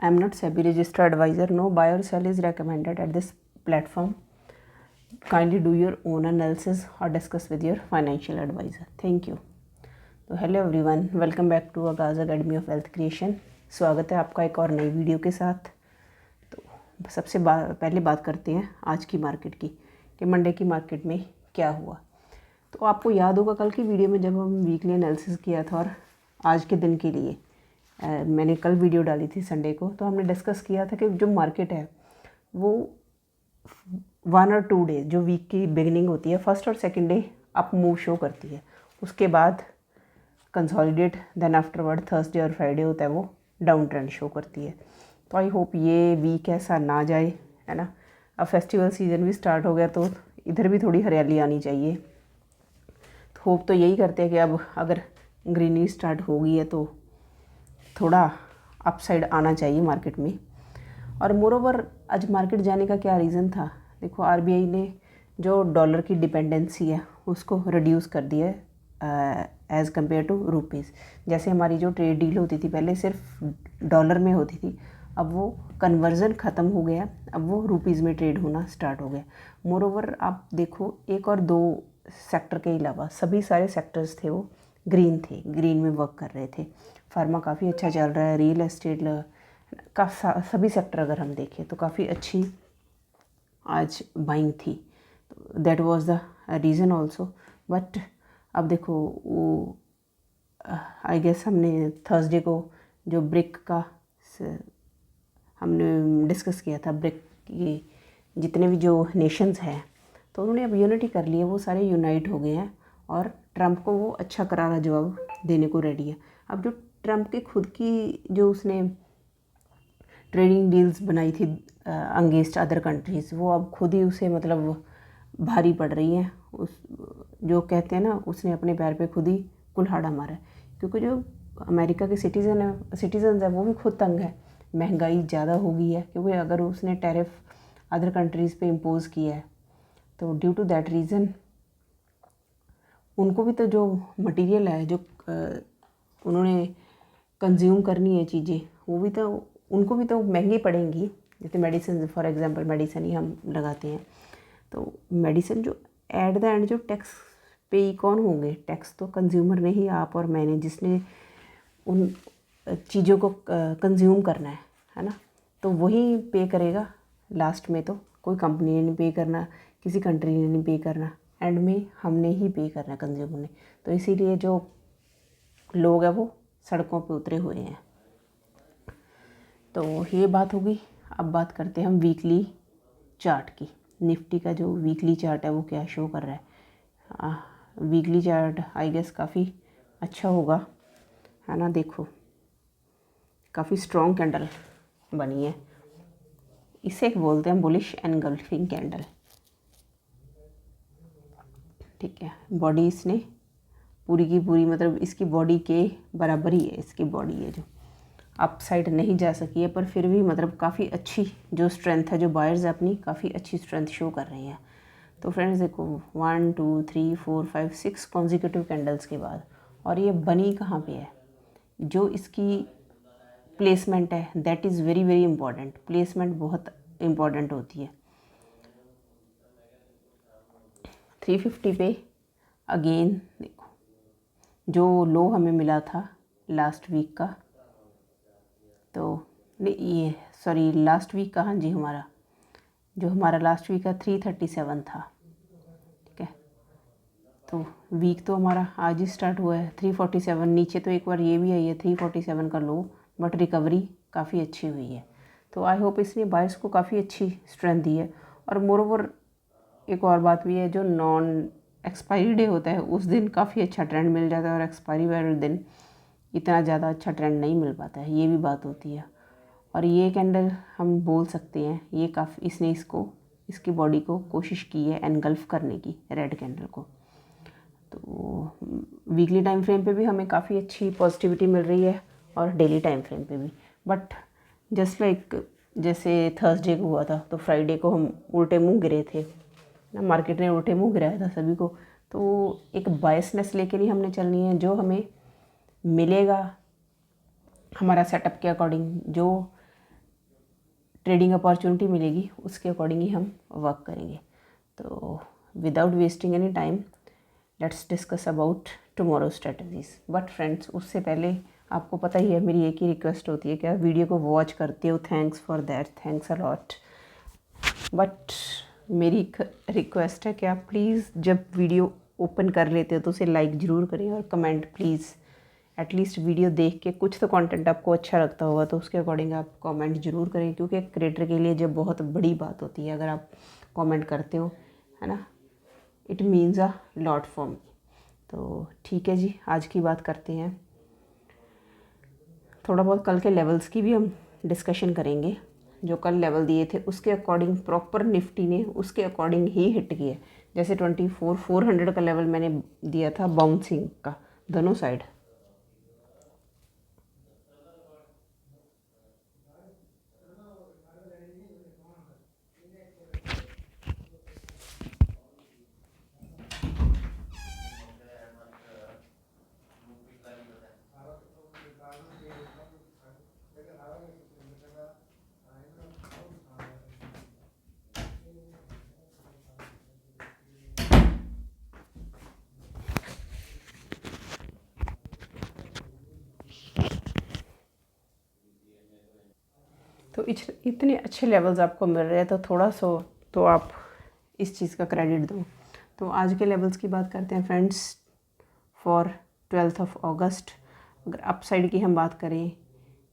I am not SEBI registered advisor. No buy or sell is recommended at this platform. Kindly do your own analysis or discuss with your financial advisor. Thank you. तो hello everyone, welcome back to Aagaz academy of wealth creation. स्वागत है आपका एक और नई video के साथ। तो सबसे पहले बात करते हैं आज की मार्केट की कि मंडे की मार्केट में क्या हुआ। तो आपको याद होगा कल की वीडियो में जब हम वीकली एनालिसिस किया था और आज के दिन के लिए मैंने कल वीडियो डाली थी संडे को, तो हमने डिस्कस किया था कि जो मार्केट है वो 1 और 2 डेज जो वीक की बिगिनिंग होती है, फर्स्ट और second day up move show करती है, उसके बाद कंसोलिडेट, देन आफ्टरवर्ड थर्सडे और फ्राइडे होता है वो डाउन ट्रेंड शो करती है। तो आई होप ये वीक ऐसा ना जाए, है ना। अब फेस्टिवल सीज़न भी स्टार्ट हो गया तो इधर भी थोड़ी हरियाली आनी चाहिए। तो होप तो यही करते हैं कि अब अगर ग्रीनरी स्टार्ट हो गई है तो थोड़ा अपसाइड आना चाहिए मार्केट में। और मोरोवर आज मार्केट जाने का क्या रीज़न था, देखो आरबीआई ने जो डॉलर की डिपेंडेंसी है उसको रिड्यूस कर दिया है एज़ कम्पेयर टू रुपीज़। जैसे हमारी जो ट्रेड डील होती थी पहले सिर्फ डॉलर में होती थी, अब वो कन्वर्ज़न ख़त्म हो गया, अब वो रुपीज़ में ट्रेड होना स्टार्ट हो गया। मोरोवर आप देखो एक और दो सेक्टर के अलावा सभी सारे सेक्टर्स थे वो ग्रीन थे, ग्रीन में वर्क कर रहे थे। फार्मा काफ़ी अच्छा चल रहा है, रियल एस्टेट का सभी सेक्टर अगर हम देखें तो काफ़ी अच्छी आज बाइंग थी। That was the reason also. But अब देखो वो आई गेस हमने थर्सडे को जो ब्रिक का हमने डिस्कस किया था, ब्रिक की जितने भी जो नेशंस हैं तो उन्होंने अब यूनिटी कर ली है, वो सारे यूनाइट हो गए हैं और ट्रंप को वो अच्छा करारा जवाब देने को रेडी है। अब जो ट्रंप की खुद की जो उसने ट्रेडिंग डील्स बनाई थी अगेंस्ट अदर कंट्रीज़, वो अब खुद ही उसे मतलब भारी पड़ रही हैं। उस जो कहते हैं ना, उसने अपने पैर पे खुद ही कुल्हाड़ा मारा है, क्योंकि जो अमेरिका के सिटीजन है वो भी खुद तंग है। महंगाई ज़्यादा हो गई है, क्योंकि अगर उसने टैरिफ अदर कंट्रीज़ पे इम्पोज़ किया है तो ड्यू टू दैट रीज़न उनको भी तो जो मटेरियल है जो उन्होंने कंज्यूम करनी है चीज़ें, वो भी तो उनको भी तो महंगी पड़ेंगी। जैसे मेडिसिन, फॉर एग्जांपल मेडिसिन ही हम लगाते हैं तो मेडिसिन जो एट द एंड जो टैक्स पे कौन होंगे, टैक्स तो कंज्यूमर ने ही, आप और मैंने, जिसने उन चीज़ों को कंज्यूम करना है ना। तो वही पे करेगा लास्ट में। तो कोई कंपनी ने नहीं पे करना, किसी कंट्री ने नहीं पे करना, एंड में हमने ही पे करना, कंज्यूमर ने। तो इसीलिए जो लोग हैं वो सड़कों पे उतरे हुए हैं। तो ये बात होगी। अब बात करते हैं हम वीकली चार्ट की। निफ्टी का जो वीकली चार्ट है वो क्या शो कर रहा है। वीकली चार्ट आई गेस काफ़ी अच्छा होगा, है ना। देखो काफ़ी स्ट्रॉन्ग कैंडल बनी है, इसे एक बोलते हैं बुलिश एनगल्फिंग कैंडल। ठीक है, बॉडी इसने पूरी की पूरी, मतलब इसकी बॉडी के बराबर ही है, इसकी बॉडी है जो अप साइड नहीं जा सकी है, पर फिर भी मतलब काफ़ी अच्छी जो स्ट्रेंथ है, जो बायर्स अपनी काफ़ी अच्छी स्ट्रेंथ शो कर रहे हैं। तो फ्रेंड्स देखो 1 2 3 4 5 6 कॉन्जिक्यूटिव कैंडल्स के बाद, और ये बनी कहाँ पे है, जो इसकी प्लेसमेंट है that is very very important. Placement बहुत इम्पॉर्टेंट होती है। 350 पे अगेन देखो जो लो हमें मिला था लास्ट वीक का, तो नहीं ये सॉरी लास्ट वीक का, हाँ जी, हमारा लास्ट वीक का 337 था। ठीक है, तो वीक तो हमारा आज ही स्टार्ट हुआ है। 347 नीचे तो एक बार ये भी आई है 347 का लो, बट रिकवरी काफ़ी अच्छी हुई है। तो आई होप इसने बायर्स को काफ़ी अच्छी स्ट्रेंथ दी है। और मोरोवर एक और बात भी है, जो नॉन एक्सपायरी डे होता है उस दिन काफ़ी अच्छा ट्रेंड मिल जाता है, और एक्सपायरी वाले दिन इतना ज़्यादा अच्छा ट्रेंड नहीं मिल पाता है, ये भी बात होती है। और ये कैंडल हम बोल सकते हैं ये काफ़ी, इसने इसकी बॉडी को कोशिश की है एनगल्फ करने की, रेड कैंडल को। तो वीकली टाइम फ्रेम पे भी हमें काफ़ी अच्छी पॉजिटिविटी मिल रही है, और डेली टाइम फ्रेम पे भी। बट जस्ट लाइक जैसे थर्सडे को हुआ था, तो फ्राइडे को हम उल्टे मुंह गिरे थे ना, मार्केट ने उल्टे मुंह गिराया था सभी को। तो एक बायसनेस लेके नहीं हमने चलनी है, जो हमें मिलेगा हमारा सेटअप के अकॉर्डिंग, जो ट्रेडिंग अपॉर्चुनिटी मिलेगी उसके अकॉर्डिंग ही हम वर्क करेंगे। तो without wasting any time let's discuss about tomorrow strategies. But friends, उससे पहले आपको पता ही है मेरी एक ही रिक्वेस्ट होती है कि आप वीडियो को वॉच करते हो, thanks for that, thanks a lot. But मेरी रिक्वेस्ट है कि आप प्लीज़ जब वीडियो ओपन कर लेते हो तो उसे लाइक ज़रूर करें और कमेंट प्लीज़। एटलीस्ट वीडियो देख के कुछ तो कंटेंट आपको अच्छा लगता होगा तो उसके अकॉर्डिंग आप कमेंट ज़रूर करें, क्योंकि एक क्रिएटर के लिए जब बहुत बड़ी बात होती है अगर आप कमेंट करते हो, है ना, it means a lot for me. तो ठीक है जी, आज की बात करते हैं। थोड़ा बहुत कल के लेवल्स की भी हम डिस्कशन करेंगे। जो कल लेवल दिए थे उसके अकॉर्डिंग प्रॉपर निफ्टी ने उसके अकॉर्डिंग ही हिट किया। जैसे 24,400 का लेवल मैंने दिया था बाउंसिंग का दोनों साइड। तो इतने अच्छे लेवल्स आपको मिल रहे हैं तो थोड़ा सा तो आप इस चीज़ का क्रेडिट दो। तो आज के लेवल्स की बात करते हैं फ्रेंड्स फॉर 12 अगस्त। अगर अप साइड की हम बात करें,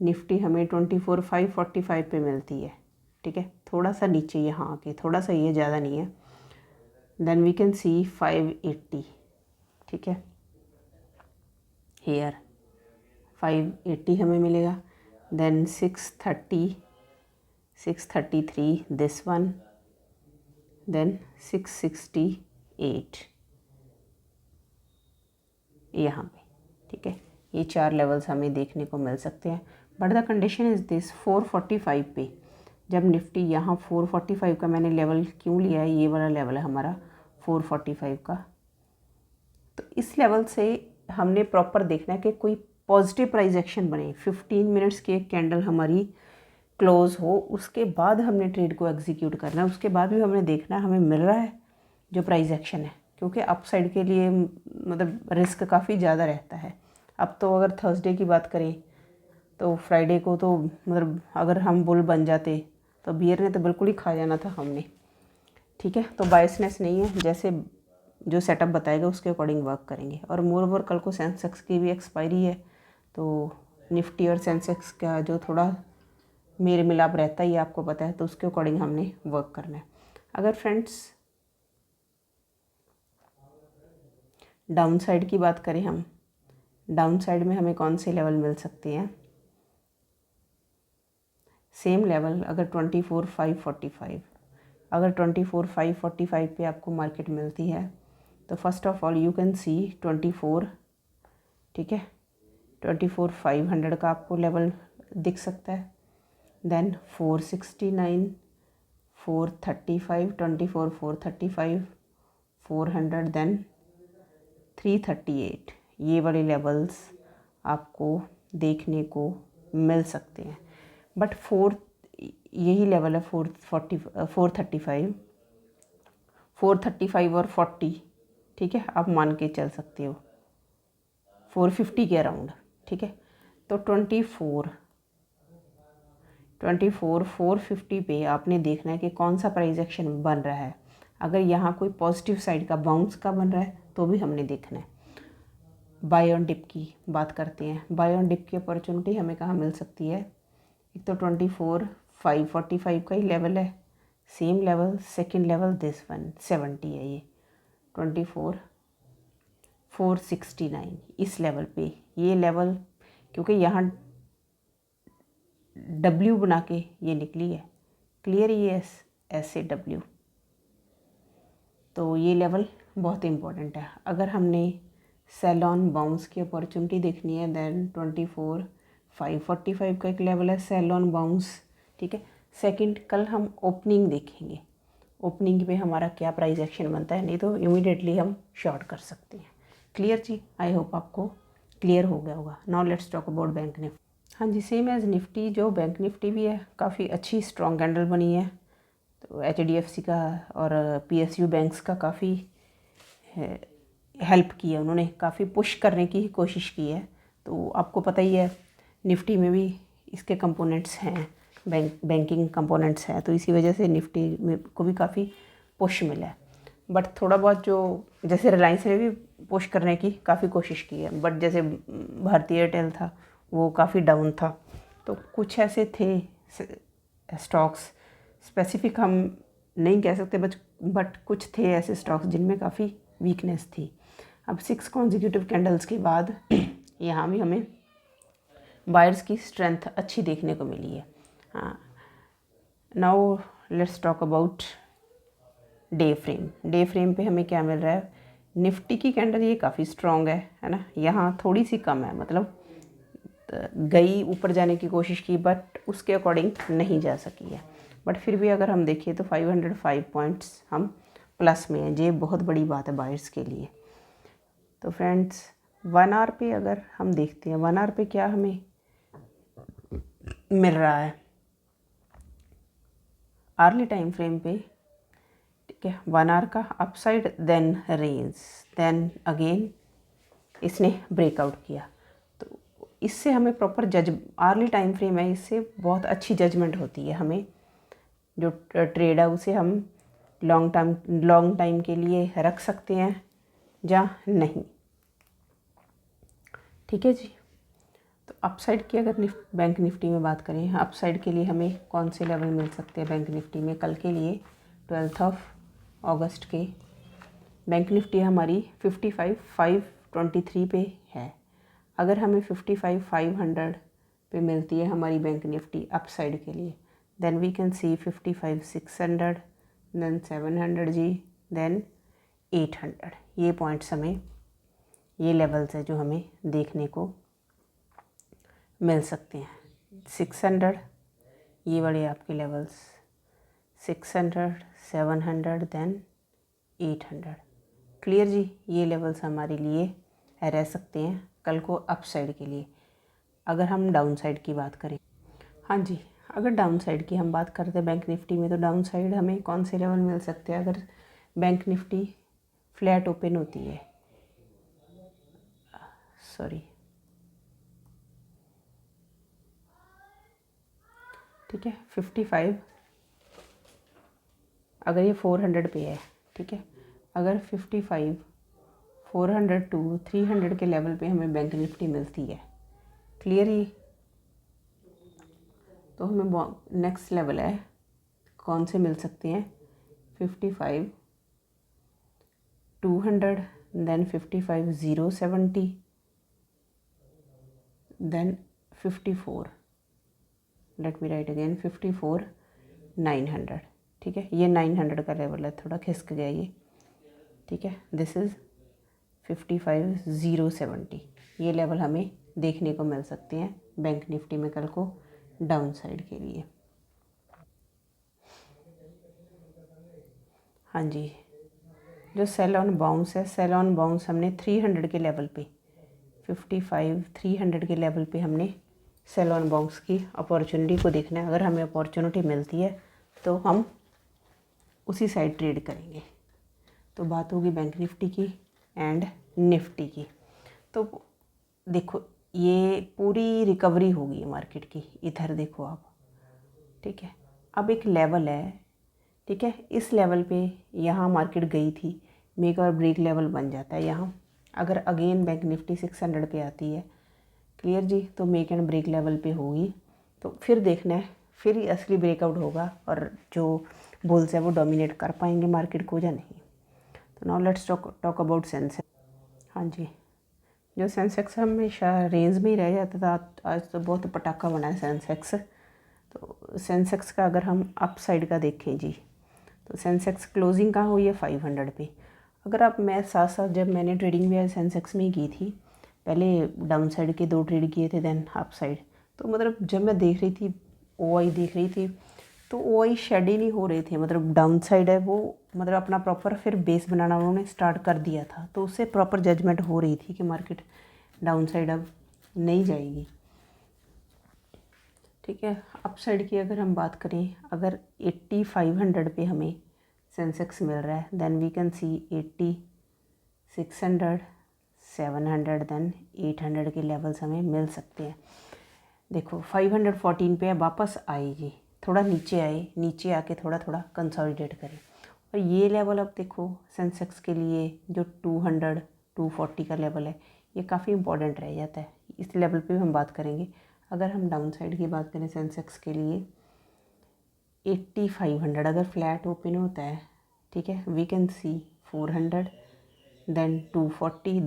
निफ्टी हमें 24,545 पे मिलती है, ठीक है, थोड़ा सा नीचे यहाँ आके, थोड़ा सा ये ज़्यादा नहीं है। देन वी कैन सी 580, ठीक है, हेयर 580 हमें मिलेगा। देन 633 दिस वन, देन 668 यहाँ पे, ठीक है। ये 4 लेवल्स हमें देखने को मिल सकते हैं। But the condition is this 445 पे जब निफ्टी यहाँ 445 का मैंने लेवल क्यों लिया है, ये वाला लेवल है हमारा 445 का। तो इस लेवल से हमने प्रॉपर देखना है कि कोई पॉजिटिव प्राइस एक्शन बने, 15 मिनट्स की एक कैंडल हमारी क्लोज हो, उसके बाद हमने ट्रेड को एग्जीक्यूट करना है। उसके बाद भी हमने देखना है हमें मिल रहा है जो प्राइस एक्शन है, क्योंकि अप साइड के लिए मतलब रिस्क काफ़ी ज़्यादा रहता है। अब तो अगर थर्सडे की बात करें तो फ्राइडे को तो मतलब अगर हम बुल बन जाते तो बियर ने तो बिल्कुल ही खा जाना था हमने, ठीक है। तो बायसनेस नहीं है, जैसे जो सेटअप बताएगा उसके अकॉर्डिंग वर्क करेंगे। और मोर ओवर कल को सेंसेक्स की भी एक्सपायरी है, तो निफ्टी और सेंसेक्स का जो थोड़ा मेरे मिलाप रहता ही आपको पता है, तो उसके अकॉर्डिंग हमने वर्क करना है। अगर फ्रेंड्स डाउन साइड की बात करें, हम डाउन साइड में हमें कौन से लेवल मिल सकते हैं, सेम लेवल अगर 24,545, अगर 24,545 पे आपको मार्केट मिलती है तो first of all you can see 24, ठीक है, 24,500 का आपको लेवल दिख सकता है। देन 469, 435, 24,435, 400, देन 338, ये वाले लेवल्स आपको देखने को मिल सकते हैं। बट यही लेवल है 435 और 40, ठीक है, आप मान के चल सकते हो 450 के अराउंड, ठीक है। तो 450 पे आपने देखना है कि कौन सा प्राइस एक्शन बन रहा है। अगर यहाँ कोई पॉजिटिव साइड का बाउंस का बन रहा है तो भी हमने देखना है। बाय ऑन डिप की बात करते हैं। बाय ऑन डिप की अपॉर्चुनिटी हमें कहाँ मिल सकती है, एक तो 24,545 का ही लेवल है, same level, second level this one 70 है, ये 24,469 इस लेवल पे, ये लेवल क्योंकि यहाँ डब्ल्यू बना के ये निकली है, क्लियर, ये ऐसे डब्ल्यू, तो ये लेवल बहुत इम्पोर्टेंट है। अगर हमने सेल ऑन बाउंस की अपॉर्चुनिटी देखनी है देन 24,545 का एक लेवल है सेल ऑन बाउंस, ठीक है। सेकंड, कल हम ओपनिंग देखेंगे, ओपनिंग पे हमारा क्या प्राइस एक्शन बनता है, नहीं तो इमीडिएटली हम शॉर्ट कर सकते हैं। क्लियर जी, आई होप आपको क्लियर हो गया होगा। Now let's talk about bank Nifty. हाँ जी, सेम एज़ निफ्टी जो बैंक निफ्टी भी है, काफ़ी अच्छी स्ट्रॉन्ग कैंडल बनी है। तो HDFC का और PSU बैंक्स का काफ़ी हेल्प की है, उन्होंने काफ़ी पुश करने की कोशिश की है। तो आपको पता ही है निफ्टी में भी इसके कंपोनेंट्स हैं, बैंकिंग कंपोनेंट्स हैं, तो इसी वजह से निफ्टी में को भी काफ़ी पुश मिला है। बट थोड़ा बहुत जो जैसे रिलायंस ने भी पुश करने की काफ़ी कोशिश की है, बट जैसे भारती एयरटेल था वो काफ़ी डाउन था। तो कुछ ऐसे थे स्टॉक्स, स्पेसिफिक हम नहीं कह सकते बट कुछ थे ऐसे स्टॉक्स जिनमें काफ़ी वीकनेस थी। अब 6 कॉन्जिक्यूटिव कैंडल्स के बाद यहाँ भी हमें बायर्स की स्ट्रेंथ अच्छी देखने को मिली है। हाँ, now let's talk about day frame. Day frame पे हमें क्या मिल रहा है? निफ्टी की कैंडल ये काफ़ी स्ट्रॉन्ग है ना। यहाँ थोड़ी सी कम है, मतलब गई ऊपर जाने की कोशिश की बट उसके अकॉर्डिंग नहीं जा सकी है। बट फिर भी अगर हम देखें तो 505 पॉइंट्स हम प्लस में हैं, ये बहुत बड़ी बात है बायर्स के लिए। तो फ्रेंड्स 1 आवर पे अगर हम देखते हैं, 1 आवर पे क्या हमें मिल रहा है अर्ली टाइम फ्रेम पे, ठीक है, 1 आवर का upside then range, then again इसने ब्रेकआउट किया। तो इससे हमें प्रॉपर अर्ली टाइम फ्रेम है, इससे बहुत अच्छी जजमेंट होती है। हमें जो ट्रेड है उसे हम लॉन्ग टाइम के लिए रख सकते हैं या नहीं, ठीक है जी। तो अपसाइड की अगर बैंक निफ्टी में बात करें, अपसाइड के लिए हमें कौन से लेवल मिल सकते हैं बैंक निफ्टी में? कल के लिए 12 अगस्त के बैंक निफ्टी हमारी 55,523 पे है। अगर हमें 55,500 पे मिलती है हमारी बैंक निफ्टी अपसाइड के लिए, then we can see 55,600, then 700 जी, देन 800। ये पॉइंट्स हमें, ये लेवल्स है जो हमें देखने को मिल सकते हैं। 600 ये बड़े आपके लेवल्स, 600, 700, देन 800। क्लियर जी, ये लेवल्स हमारे लिए रह सकते हैं कल को अपसाइड के लिए। अगर हम डाउन साइड की बात करें, हाँ जी, अगर डाउन साइड की हम बात करते हैं बैंक निफ्टी में, तो डाउन साइड हमें कौन से लेवल मिल सकते हैं? अगर बैंक निफ्टी फ्लैट ओपन होती है, सॉरी, ठीक है, 55, अगर ये 400 पे है, ठीक है, अगर 55, 400 टू 300 के लेवल पे हमें बैंक निफ्टी मिलती है, क्लियर ही, तो हमें नेक्स्ट लेवल है कौन से मिल सकते हैं? 55, 200, then 55,070, then 54, let me write again, 54,900, ठीक है, ये 900 का लेवल है, थोड़ा खिसक गया ये, ठीक है। दिस इज़ 55,070, ये लेवल हमें देखने को मिल सकते हैं बैंक निफ्टी में कल को डाउन साइड के लिए। हाँ जी, जो सेल ऑन बाउंस है, सेल ऑन बाउंस हमने 300 के लेवल पे, 55, 300 के लेवल पे हमने सेल ऑन बाउंस की अपॉर्चुनिटी को देखना है। अगर हमें अपॉर्चुनिटी मिलती है तो हम उसी साइड ट्रेड करेंगे। तो बात होगी बैंक निफ्टी की एंड निफ्टी की। तो देखो ये पूरी रिकवरी होगी मार्केट की, इधर देखो आप, ठीक है। अब एक लेवल है, ठीक है, इस लेवल पे यहाँ मार्केट गई थी, मेक और ब्रेक लेवल बन जाता है यहाँ। अगर अगेन बैंक निफ्टी 600 पे आती है, क्लियर जी, तो मेक एंड ब्रेक लेवल पे होगी, तो फिर देखना है फिर असली ब्रेकआउट होगा और जो बुल्स है वो डोमिनेट कर पाएंगे मार्केट को या नहीं। तो now let's talk about Sensex. हाँ जी, जो सेंसेक्स हमेशा रेंज में ही रह जाता था, आज तो बहुत पटाखा बना है सेंसेक्स। तो सेंसेक्स का अगर हम अप साइड का देखें जी, तो सेंसेक्स क्लोजिंग कहाँ हुई है? 500 पे। अगर आप, मैं साथ साथ जब मैंने ट्रेडिंग भी सेंसेक्स में ही की थी, पहले डाउन साइड के 2 ट्रेड किए थे, देन अप साइड। तो मतलब जब मैं देख रही थी OI देख रही थी, तो OI शेड ही नहीं हो रहे थे, मतलब डाउन साइड है वो, मतलब अपना प्रॉपर फिर बेस बनाना उन्होंने स्टार्ट कर दिया था, तो उससे प्रॉपर जजमेंट हो रही थी कि मार्केट डाउन साइड अब नहीं जाएगी। ठीक है। अपसाइड की अगर हम बात करें, अगर 8500 पे हमें सेंसेक्स मिल रहा है, then we can see 8600, 700, then 800 के लेवल्स हमें मिल सकते हैं। देखो 514 पे वापस आए जी, थोड़ा नीचे आए, नीचे आके थोड़ा थोड़ा कंसोलिडेट करें। और ये लेवल अब देखो सेंसेक्स के लिए जो 200 240 का लेवल है, ये काफ़ी इंपॉर्टेंट रह जाता है। इस लेवल पे भी हम बात करेंगे। अगर हम डाउन साइड की बात करें सेंसेक्स के लिए 8500 अगर फ्लैट ओपन होता है, ठीक है, we can see 400, then 240,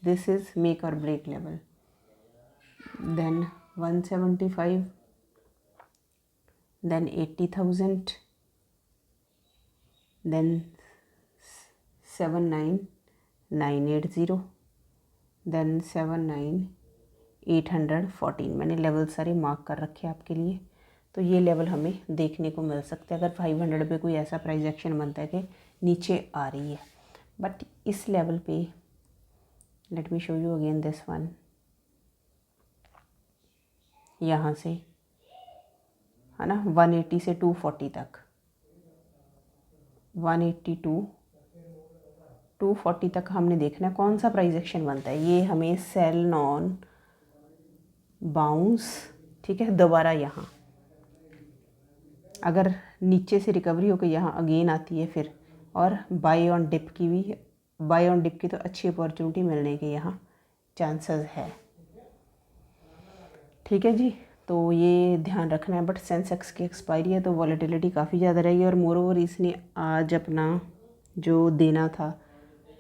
this is make or break level, then 175, then 80,000, then 79980, then 79814। मैंने लेवल सारे मार्क कर रखे हैं आपके लिए। तो ये लेवल हमें देखने को मिल सकता है अगर 500 पे कोई ऐसा प्राइस एक्शन बनता है कि नीचे आ रही है। बट इस लेवल पे let me show you again this one, यहाँ से है ना 180 से 240 तक, 180 टू 240 तक हमने देखना है कौन सा प्राइस एक्शन बनता है। ये हमें सेल नॉन बाउंस, ठीक है, दोबारा यहाँ अगर नीचे से रिकवरी होकर यहाँ अगेन आती है फिर, और बाई ऑन डिप की भी, बाई ऑन डिप की तो अच्छी अपॉर्चुनिटी मिलने के यहाँ चांसेस है। ठीक है जी, तो ये ध्यान रखना है। बट सेंसेक्स की एक्सपायरी है तो वॉलेटिलिटी काफ़ी ज़्यादा रहेगी, और मोर ओवर इसने आज अपना जो देना था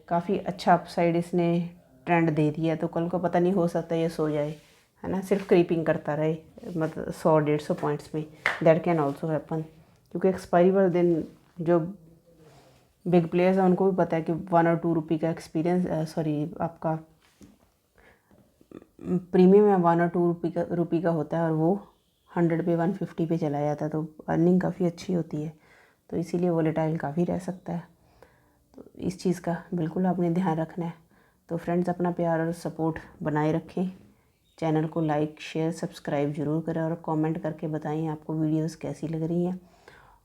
काफ़ी अच्छा अपसाइड इसने ट्रेंड दे दिया, तो कल को पता नहीं, हो सकता है ये सो जाए, है ना, सिर्फ क्रीपिंग करता रहे, मतलब 100-150 पॉइंट्स में, दैट कैन ऑल्सो हैपन। क्योंकि एक्सपायरी वाले दिन जो बिग प्लेयर्स हैं उनको भी पता है कि 1 और 2 रुपये का एक्सपीरियंस, सॉरी आपका प्रीमियम या 1 और 2 रुपये का होता है, और वो 100 पे 150 पे चला जाता है, तो अर्निंग काफ़ी अच्छी होती है। तो इसीलिए वोलेटाइल काफ़ी रह सकता है। तो इस चीज़ का बिल्कुल आपने ध्यान रखना है। तो फ्रेंड्स, अपना प्यार और सपोर्ट बनाए रखें, चैनल को लाइक शेयर सब्सक्राइब ज़रूर करें, और कमेंट करके बताएं आपको वीडियोस कैसी लग रही हैं।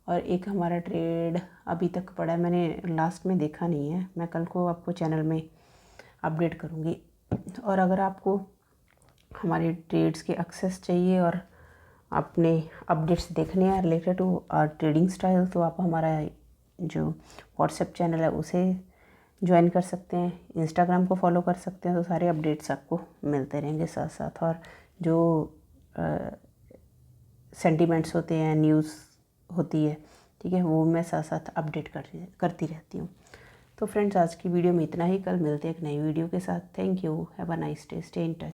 और एक हमारा ट्रेड अभी तक पड़ा है, मैंने लास्ट में देखा नहीं है, मैं कल को आपको चैनल में अपडेट करूँगी। और अगर आपको हमारे ट्रेड्स के एक्सेस चाहिए और अपने अपडेट्स देखने हैं related to our trading style, तो आप हमारा जो व्हाट्सएप चैनल है उसे ज्वाइन कर सकते हैं, इंस्टाग्राम को फॉलो कर सकते हैं, तो सारे अपडेट्स आपको मिलते रहेंगे साथ साथ। और जो सेंटिमेंट्स होते हैं, न्यूज़ होती है, ठीक है, वो मैं साथ साथ अपडेट करती रहती हूँ। तो फ्रेंड्स, आज की वीडियो में इतना ही। कल मिलते हैं एक नई वीडियो के साथ। Thank you, have a nice day, stay in touch.